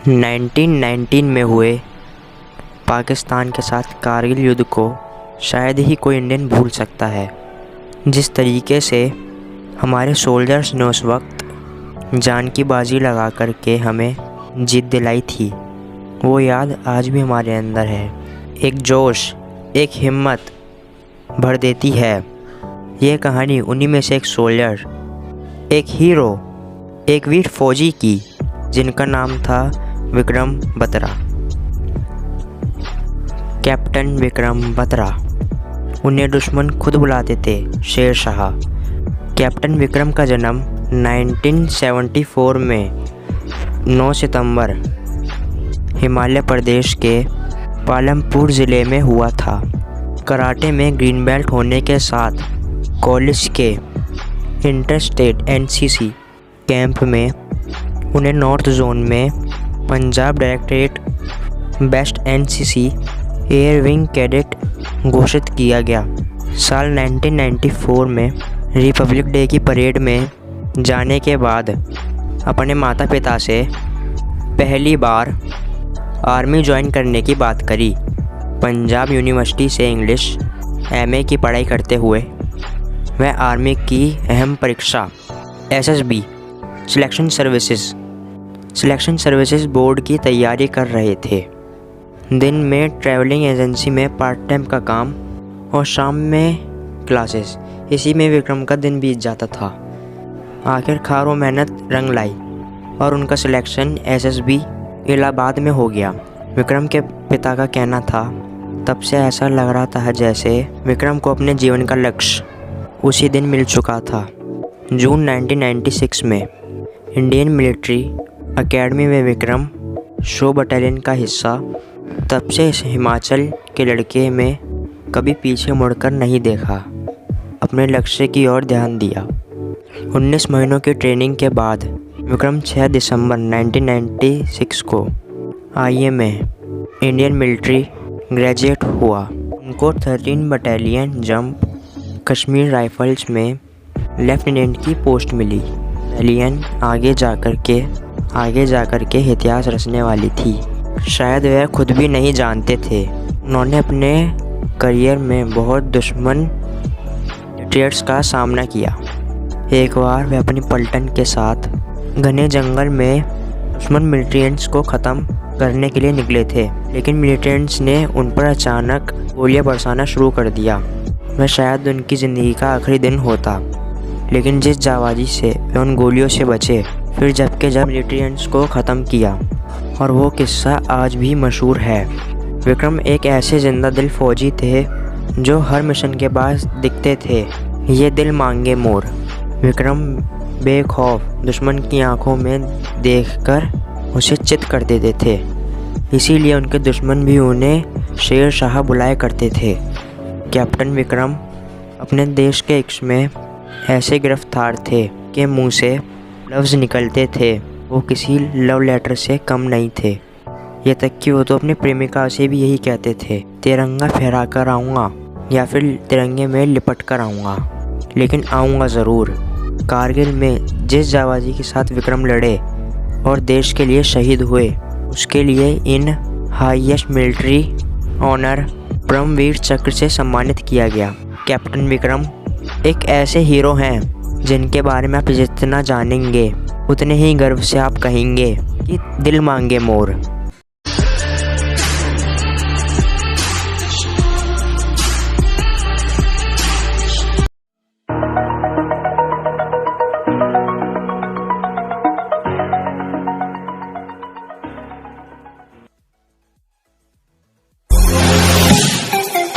1919 में हुए पाकिस्तान के साथ कारगिल युद्ध को शायद ही कोई इंडियन भूल सकता है। जिस तरीके से हमारे सोल्जर्स ने उस वक्त जान की बाजी लगा कर के हमें जीत दिलाई थी, वो याद आज भी हमारे अंदर है। एक जोश, एक हिम्मत भर देती है। ये कहानी उन्हीं में से एक सोल्जर, एक हीरो, एक वीर फौजी की, जिनका नाम था विक्रम बत्रा। कैप्टन विक्रम बत्रा। उन्हें दुश्मन खुद बुलाते थे शेर शाह। कैप्टन विक्रम का जन्म 1974 में 9 सितंबर हिमाचल प्रदेश के पालमपुर ज़िले में हुआ था। कराटे में ग्रीन बेल्ट होने के साथ कॉलेज के इंटरस्टेट NCC कैंप में उन्हें नॉर्थ जोन में Punjab directorate best NCC air wing cadet घोषित किया गया। साल 1994 में रिपब्लिक डे की परेड में जाने के बाद अपने माता पिता से पहली बार आर्मी ज्वाइन करने की बात करी। पंजाब यूनिवर्सिटी से इंग्लिश MA की पढ़ाई करते हुए वह आर्मी की अहम परीक्षा SSB सिलेक्शन सर्विसेज बोर्ड की तैयारी कर रहे थे। दिन में ट्रैवलिंग एजेंसी में पार्ट टाइम का काम और शाम में क्लासेस, इसी में विक्रम का दिन बीत जाता था। आखिरकार वो मेहनत रंग लाई और उनका सिलेक्शन SSB इलाहाबाद में हो गया। विक्रम के पिता का कहना था, तब से ऐसा लग रहा था जैसे विक्रम को अपने जीवन का लक्ष्य उसी दिन मिल चुका था। जून 1996 में इंडियन मिलिट्री एकेडमी में विक्रम शो बटालियन का हिस्सा। तब से इस हिमाचल के लड़के में कभी पीछे मुड़कर नहीं देखा, अपने लक्ष्य की ओर ध्यान दिया। 19 महीनों की ट्रेनिंग के बाद विक्रम 6 दिसंबर 1996 को IA में इंडियन मिलिट्री ग्रेजुएट हुआ। उनको 13 बटालियन जंप कश्मीर राइफल्स में लेफ्टिनेंट की पोस्ट मिली। बटालियन आगे जाकर के इतिहास रचने वाली थी, शायद वह खुद भी नहीं जानते थे। उन्होंने अपने करियर में बहुत दुश्मन ट्रेड्स का सामना किया। एक बार वह अपनी पलटन के साथ घने जंगल में दुश्मन मिलिटेंट्स को ख़त्म करने के लिए निकले थे, लेकिन मिलिटेंट्स ने उन पर अचानक गोलियां बरसाना शुरू कर दिया। वह शायद उनकी ज़िंदगी का आखिरी दिन होता, लेकिन जिस जाबाजी से वे उन गोलियों से बचे, फिर जब मिलिटेंट्स को ख़त्म किया, और वो किस्सा आज भी मशहूर है। विक्रम एक ऐसे जिंदा दिल फौजी थे जो हर मिशन के बाद दिखते थे, ये दिल मांगे मोर। विक्रम बेखौफ दुश्मन की आंखों में देखकर उसे चित कर देते थे, इसीलिए उनके दुश्मन भी उन्हें शेर शाह बुलाया करते थे। कैप्टन विक्रम अपने देश के इश्क में ऐसे गिरफ्तार थे कि मुंह से लफ्ज़ निकलते थे वो किसी लव लेटर से कम नहीं थे। ये तक कि वो तो अपनी प्रेमिका से भी यही कहते थे, तिरंगा फहरा कर आऊँगा या फिर तिरंगे में लिपट कर आऊँगा, लेकिन आऊँगा ज़रूर। कारगिल में जिस जाबाजी के साथ विक्रम लड़े और देश के लिए शहीद हुए, उसके लिए in highest military honour Paramvir Chakra से सम्मानित किया गया। कैप्टन विक्रम एक ऐसे हीरो हैं जिनके बारे में आप जितना जानेंगे उतने ही गर्व से आप कहेंगे कि दिल मांगे मोर।